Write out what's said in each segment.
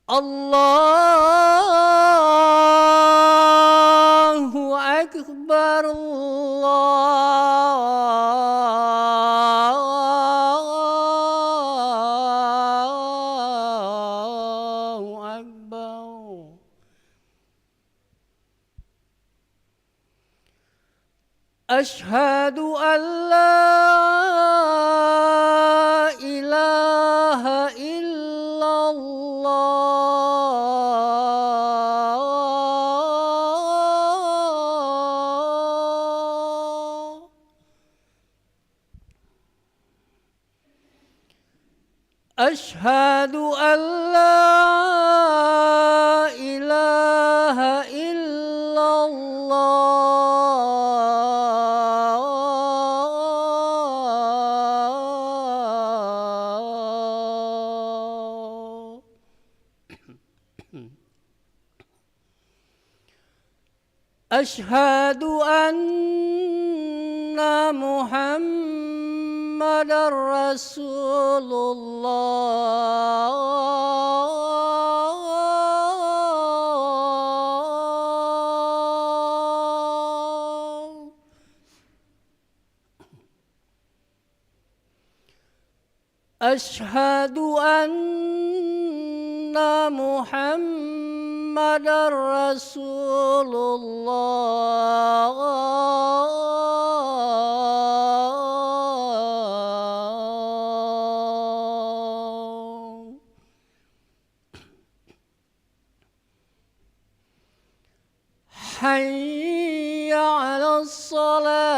Allahu Akbar, Allahu Akbar. Asyhadu an la ilaha illallah. Asyhadu an la ilaha illallah. Asyhadu anna Muhammadar Rasulullah. Asyhadu anna Muhammadar Rasulullah. Hayya 'alas salah.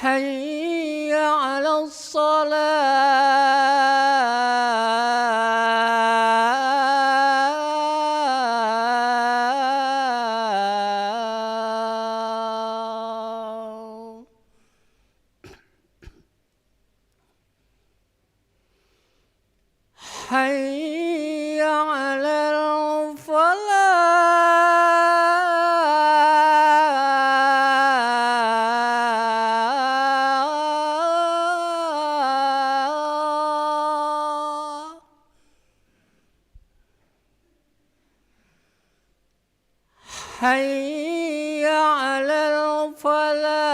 Hayya 'alas salah. Hayya 'alal falah. Hayya 'alal falah.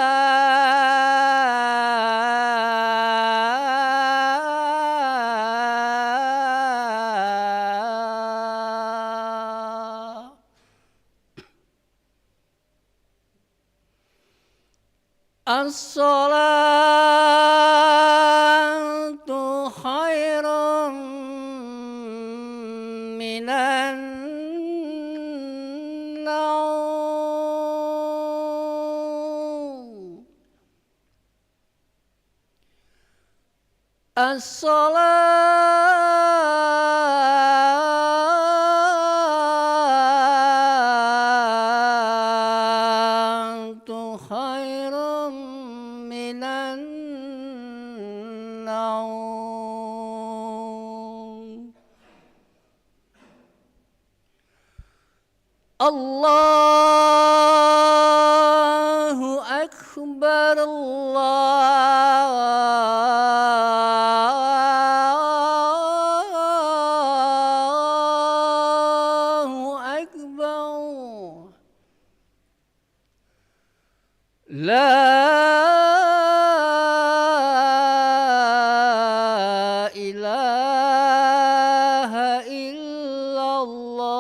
As-salatu khairum minan naum. As-salatu khairum minan naum. Allahu Akbar, Allahu Akbar. La ilaha illallah.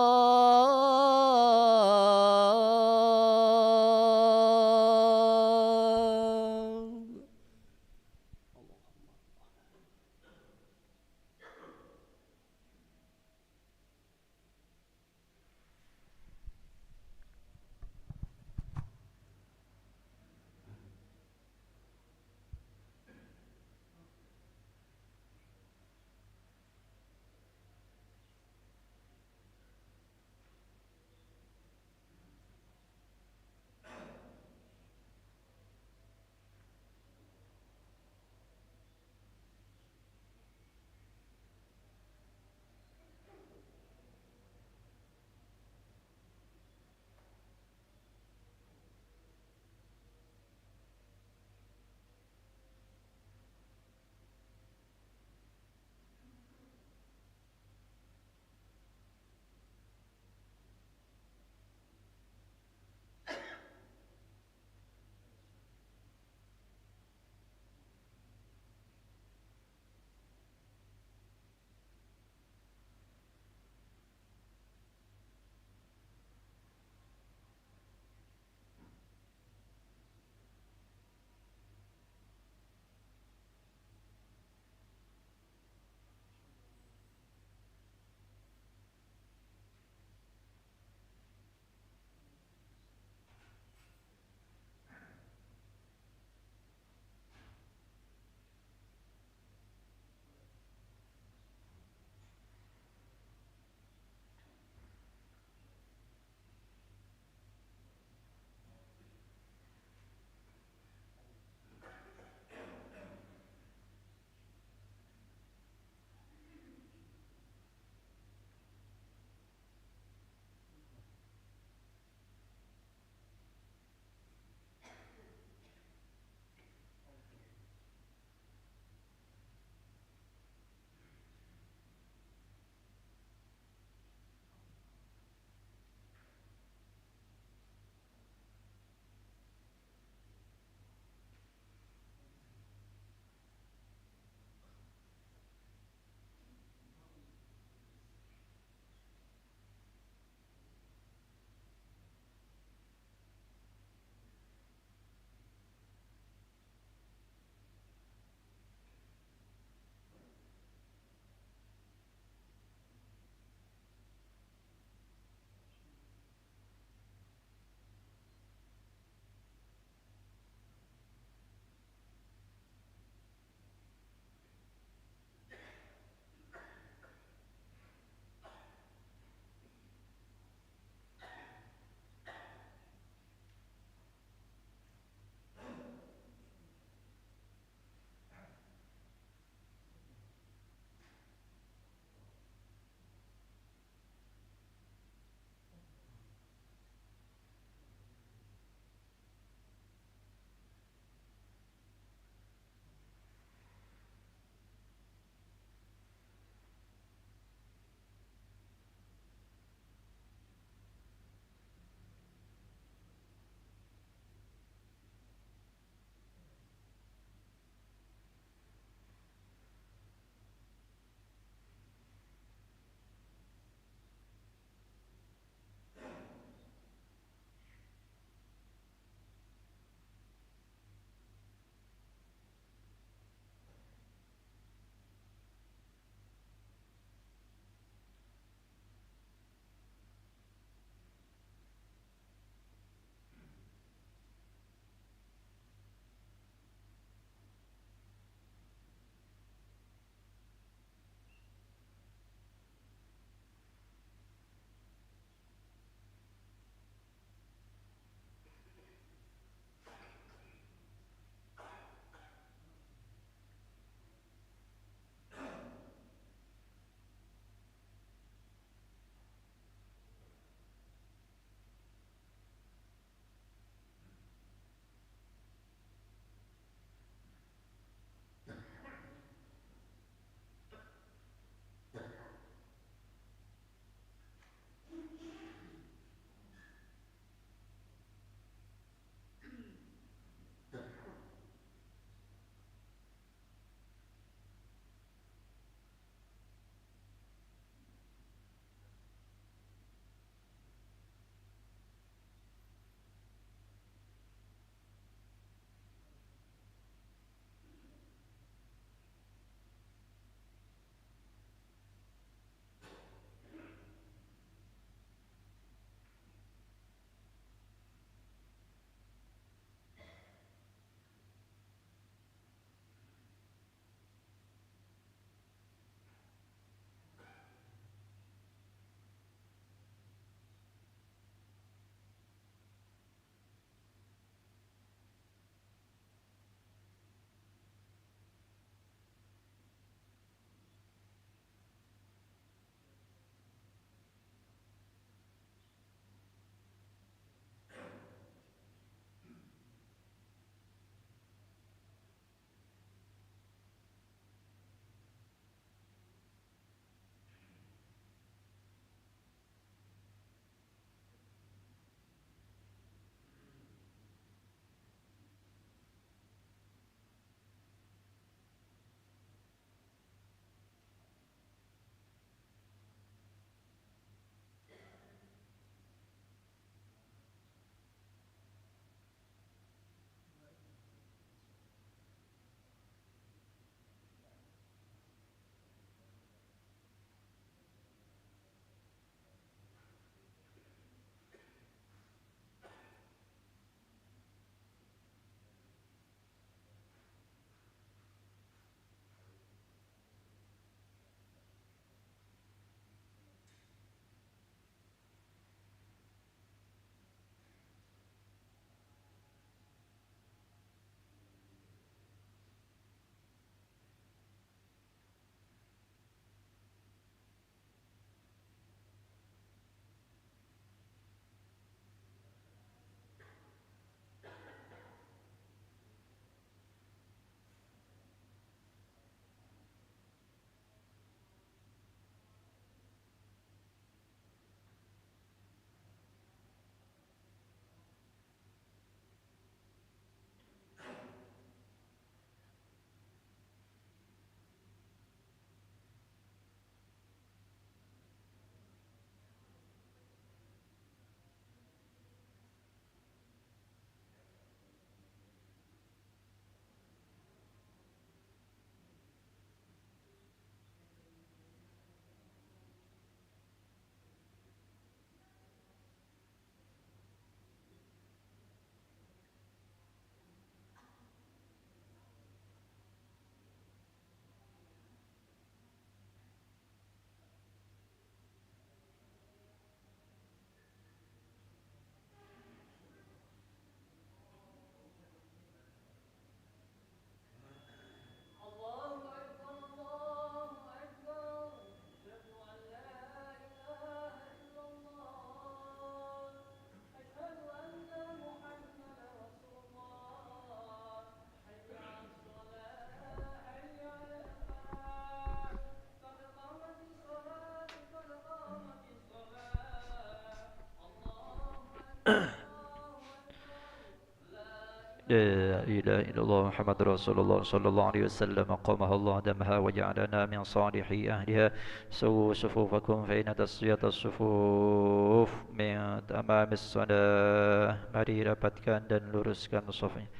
لا إله إلا الله محمد رسول الله صلى الله عليه وسلم قامها الله دمها وجعلنا من صالح أهلها سووا صفوفكم فإن تسوية الصفوف من تمام الصلاة. Mari rapatkan dan luruskan safnya.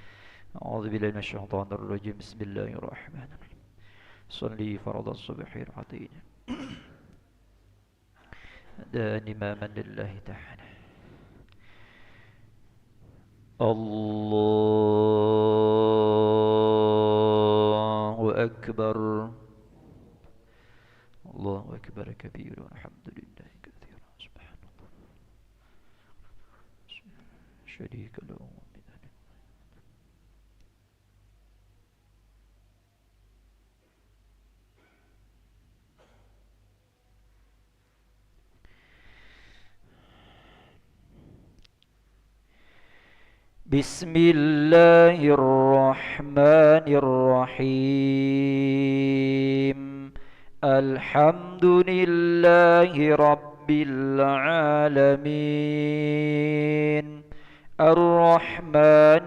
A'udzubillahi minasyaitonir rajim. Bismillahirrahmanirrahim. Shalli fardhu subhi rak'atain. Dan imaman lillahi ta'ala. الله أكبر الله أكبر كبيرا والحمد لله كثيرا سبحان الله شريك له بسم الله الرحمن الرحيم الحمد لله رب العالمين الرحمن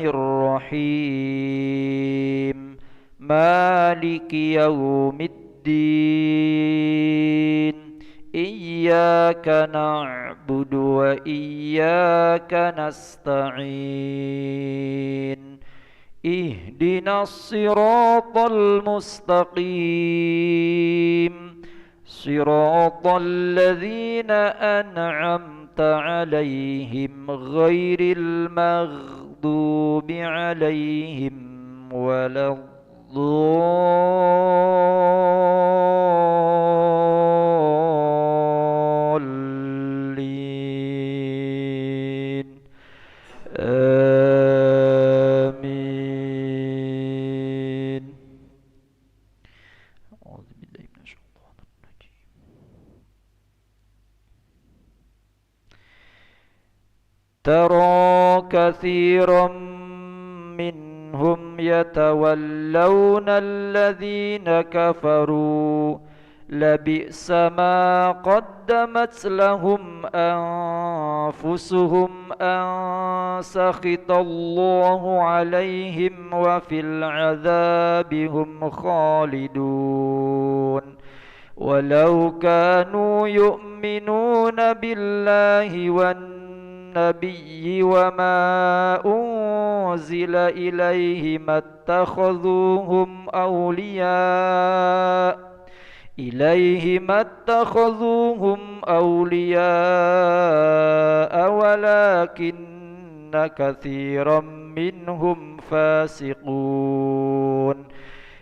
الرحيم مالك يوم الدين إياك نعبد وإياك نستعين اهدنا الصراط المستقيم صراط الذين أنعمت عليهم غير المغضوب عليهم ولا الضالين آمين. أعوذ بالله من الشيطان الرجيم. ترى كثيرا منهم يتولون الذين كفروا لبئس ما قدمت لهم أنفسهم أن سخط الله عليهم وفي العذاب هم خالدون ولو كانوا يؤمنون بالله والنبي وما أنزل إليه ما اتخذوهم أولياء ولكن كثيرا منهم فاسقون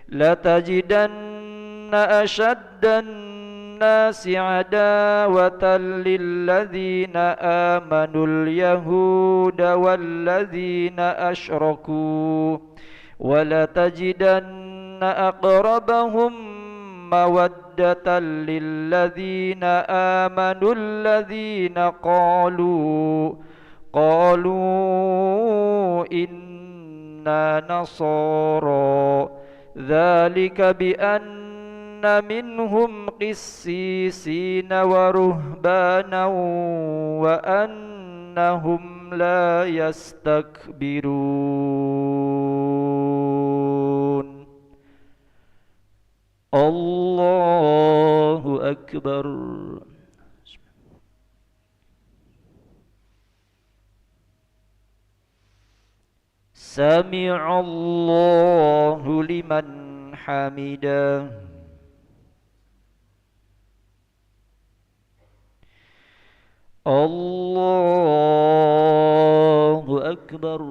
لتجدن أشد الناس عداوة للذين آمنوا اليهود والذين أشركوا ولتجدن أقربهم مودة للذين آمنوا الذين قالوا إنا نصارى ذلك بأن منهم قسيسين ورهبانا وأنهم لا يستكبرون. الله أكبر. سمع الله لمن حمده. الله أكبر.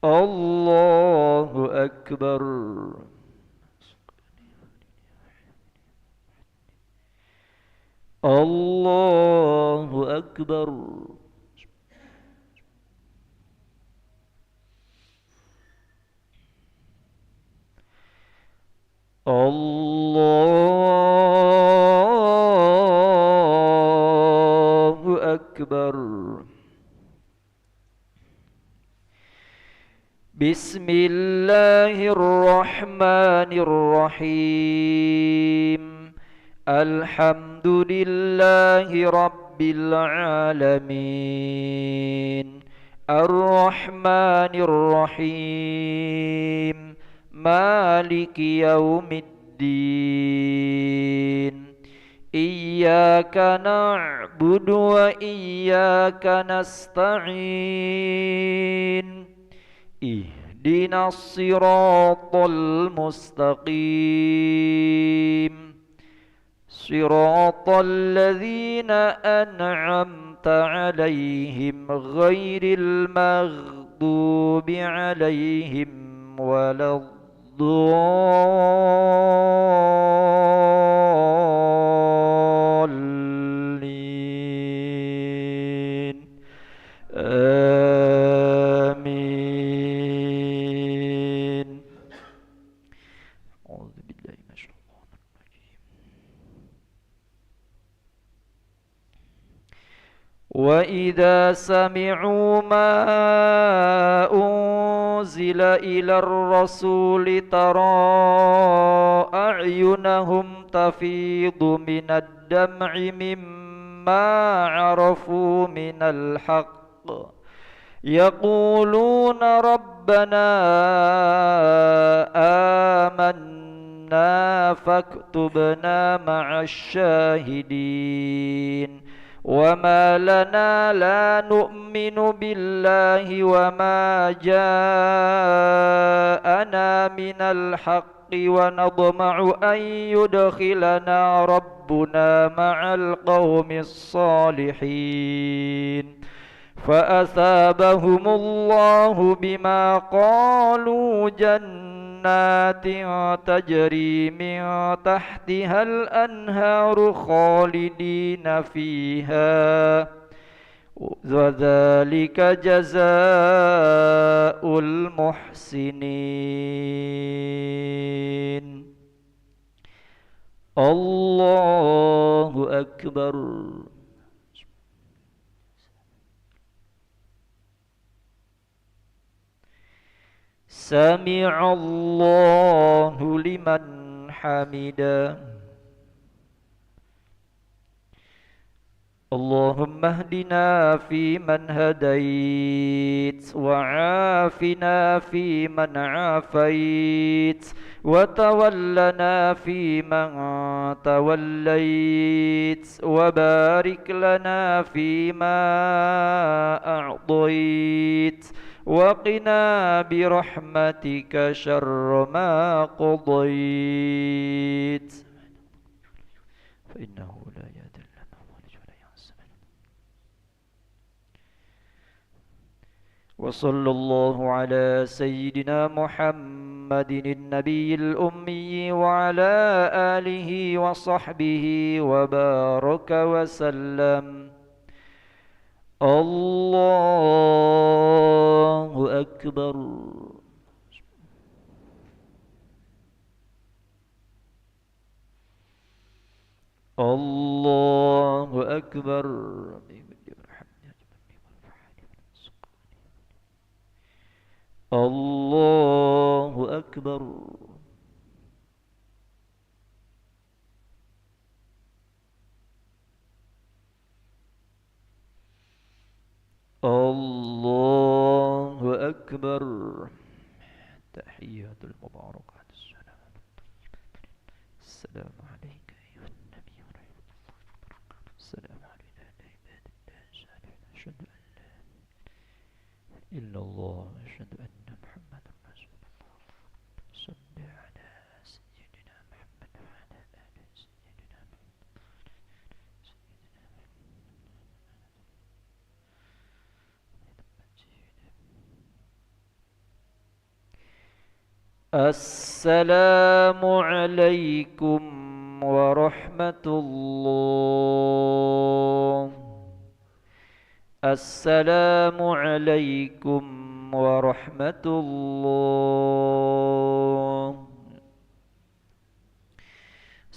الله أكبر. الله أكبر. الله أكبر. بسم الله الرحمن الرحيم الحمد Alhamdulillahi Rabbil Alamin Ar-Rahmanir Rahim Maliki Yaumiddin Iyyaka na'budu wa iyyaka nasta'in Ihdinas siratal mustaqim Siratal ladzina an'amta 'alaihim ghairil maghdubi 'alaihim waladdallin Amin A'udzu billahi minasyaitonir rajim Wa idza sami'u ma unzila ilar rasuli tara a'yunahum tafidu minad dam'i mimma 'arafu minal haqq yaquluna rabbana amanna faktubna ma'asy syahidin وما لنا لا نؤمن بالله وما جاءنا من الحق ونطمع أن يدخلنا ربنا مع القوم الصالحين فأثابهم الله بما قالوا جنات تجري من تحتها الأنهار خالدين فيها وذلك جزاء المحسنين الله أكبر سمع الله لمن حمده اللهم اهدنا فيمن هديت وعافنا فيمن عافيت وتولنا فيمن توليت وبارك لنا فيما أعطيت وقنا برحمتك شر ما قضيت فإنه لا يذل من والج ولا يعز من وصلى الله على سيدنا محمد النبي الأمي وعلى آله وصحبه وبارك وسلم الله أكبر الله أكبر الله أكبر الله أكبر تحيات المباركات السلام عليك أيها النبي ورحمة الله وبركاته السلام علينا عباد الله الصالحين أشهد أن لا إله إلا الله أشهد أن محمدا رسول الله صل على سيدنا محمد وعلى آل سيدنا محمد السلام عليكم ورحمة الله السلام عليكم ورحمة الله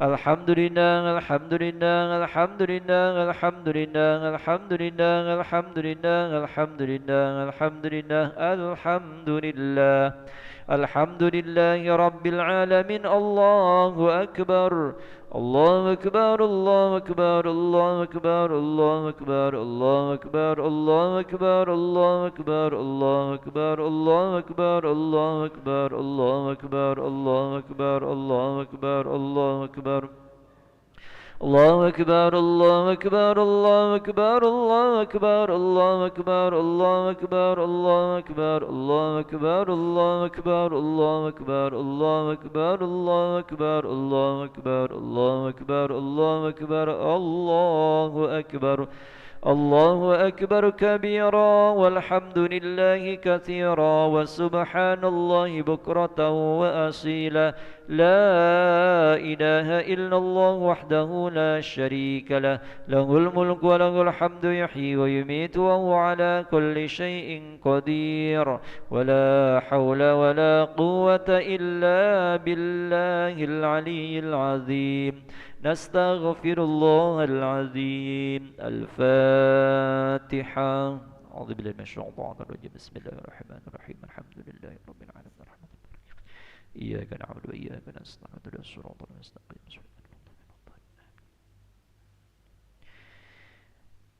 Alhamdulillah, alhamdulillah, alhamdulillah, alhamdulillah, alhamdulillah, alhamdulillah, alhamdulillah, alhamdulillah, alhamdulillah. Alhamdulillahi Rabbil Alamin. Allahu Akbar. Allahu Akbar, Allahu Akbar, Allahu Akbar, Allahu Akbar, Allahu Akbar, Allahu Akbar, Allahu Akbar, Allahu Akbar, Allahu Akbar, Allahu Akbar, Allahu Akbar, Allahu Akbar, Allahu Akbar, Allahu Akbar. الله أكبر الله أكبر الله أكبر الله أكبر الله أكبر الله أكبر الله أكبر الله أكبر الله أكبر الله أكبر الله أكبر الله أكبر الله أكبر الله أكبر الله أكبر الله أكبر الله أكبر كبيرا والحمد لله كثيرا وسبحان الله بكرة وأصيلا. لا إله إلا الله وحده لا شريك له له الملك وله الحمد يحيي ويميت وهو على كل شيء قدير. ولا حول ولا قوة إلا بالله العلي العظيم. نستغفر الله العظيم. الفاتحة. أعوذ بالله من الشيطان الرجيم. بسم الله الرحمن الرحيم. الحمد لله رب العالمين الرحمن الرحيم إياك نعبد وإياك نستعين اهدنا الصراط المستقيم.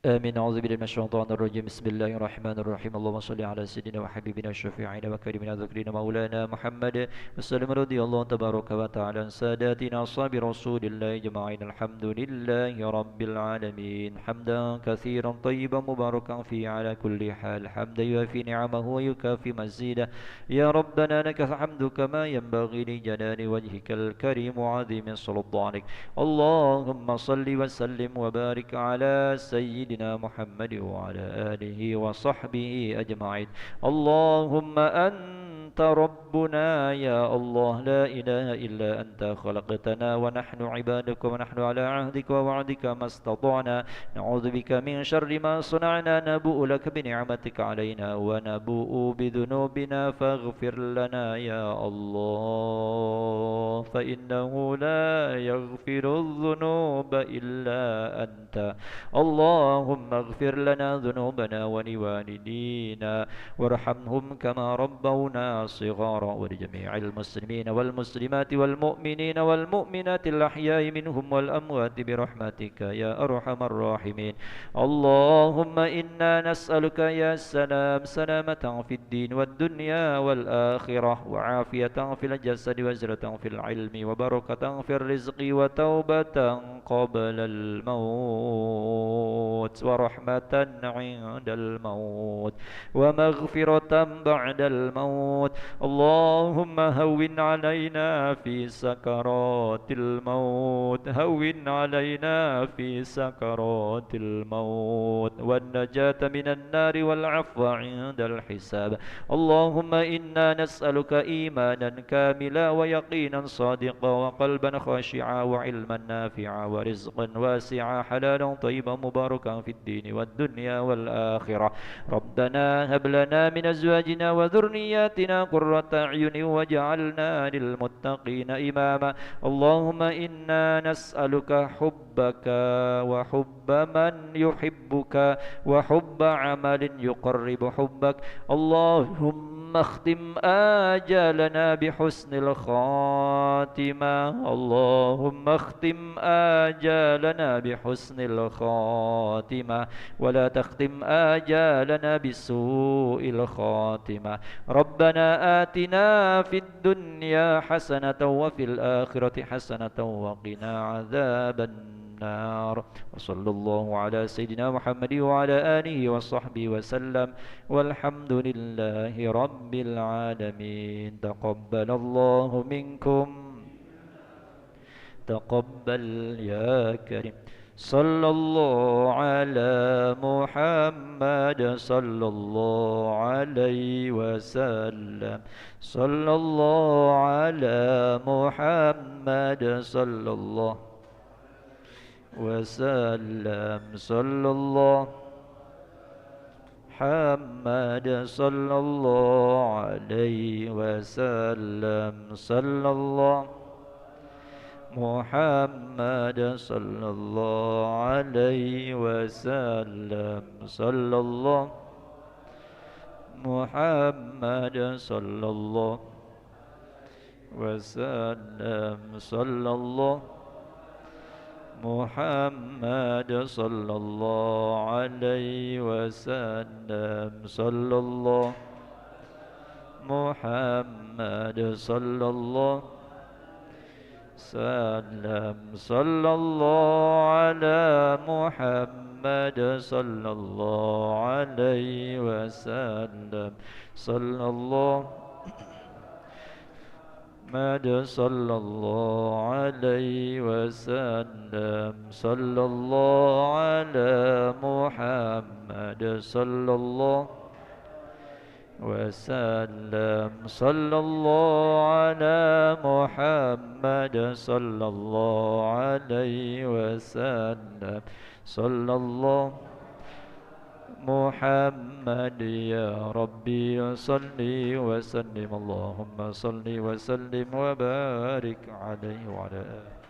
آمين. أعوذ بالله من الشيطان الرجيم. بسم الله الرحمن الرحيم. اللهم صل على سيدنا وحبيبنا الشفيعنا وكريمنا ذكرنا مولانا محمد وسلم. رضي الله تبارك وتعالى عن ساداتنا أصحاب رسول الله أجمعين. الحمد لله رب العالمين حمدا كثيرا طيبا مباركا فيه على كل حال حمدا يوافي نعمه ويكافي مزيدا. يا ربنا لك الحمد كما ينبغي لجلال وجهك الكريم وعظيم سلطانك. اللهم صل وسلم وبارك على سيدنا محمد وعلى آله وصحبه أجمعين. اللهم أنت ربنا يا الله لا إله إلا أنت خلقتنا ونحن عبادك ونحن على عهدك ووعدك ما استطعنا. نعوذ بك من شر ما صنعنا. نبوء لك بنعمتك علينا ونبوء بذنوبنا فاغفر لنا يا الله فإنه لا يغفر الذنوب إلا أنت. اللهم اغفر لنا ذنوبنا ولوالدينا وارحمهم كما ربونا صغارا ولجميع المسلمين والمسلمات والمؤمنين والمؤمنات الأحياء منهم والأموات برحمتك يا أرحم الراحمين. اللهم إنا نسألك يا سلام سلامة في الدين والدنيا والآخرة وعافية في الجسد وزرة في العلم وبركة في الرزق وتوبة قبل الموت ورحمة عند الموت ومغفرة بعد الموت. اللهم هون علينا في سكرات الموت هون علينا في سكرات الموت والنجاة من النار والعفو عند الحساب. اللهم إنا نسألك إيمانا كاملا ويقينا صادقا وقلبا خاشعا وعلما نافعا ورزقا واسعا حلالا طيبا مباركا في الدين والدنيا والآخرة. ربنا هب لنا من أزواجنا وذرياتنا قرة أعين واجعلنا للمتقين إماما. اللهم إنا نسألك حبك وحب من يحبك وحب عمل يقرب حبك. اللهم اختم آجالنا بحسن الخاتمة. اللهم اختم آجالنا بحسن الخاتمة ولا تختم آجالنا بسوء الخاتمة. ربنا آتنا في الدنيا حسنة وفي الآخرة حسنة وقنا عذاب النار. وصلى الله على سيدنا محمد وعلى آله وصحبه وسلم والحمد لله رب العالمين. تقبل الله منكم تقبل يا كريم. صلى الله على محمد صلى الله عليه وسلم. صلى الله على محمد صلى الله وسلم. صلى الله محمد صلى الله عليه وسلم. صلى الله محمد صلى الله عليه وسلم صلى الله محمد صلى الله وسلم صلى الله محمد صلى الله عليه وسلم صلى الله محمد صلى الله سلم صلى الله على محمد صلى الله عليه وسلم صلى الله محمد صلى الله عليه وسلم صلى الله على محمد صلى الله وسلم صلى الله على محمد صلى الله عليه وسلم صلى الله محمد يا ربي صل وسلم اللهم صل وسلم وبارك عليه وعلى آله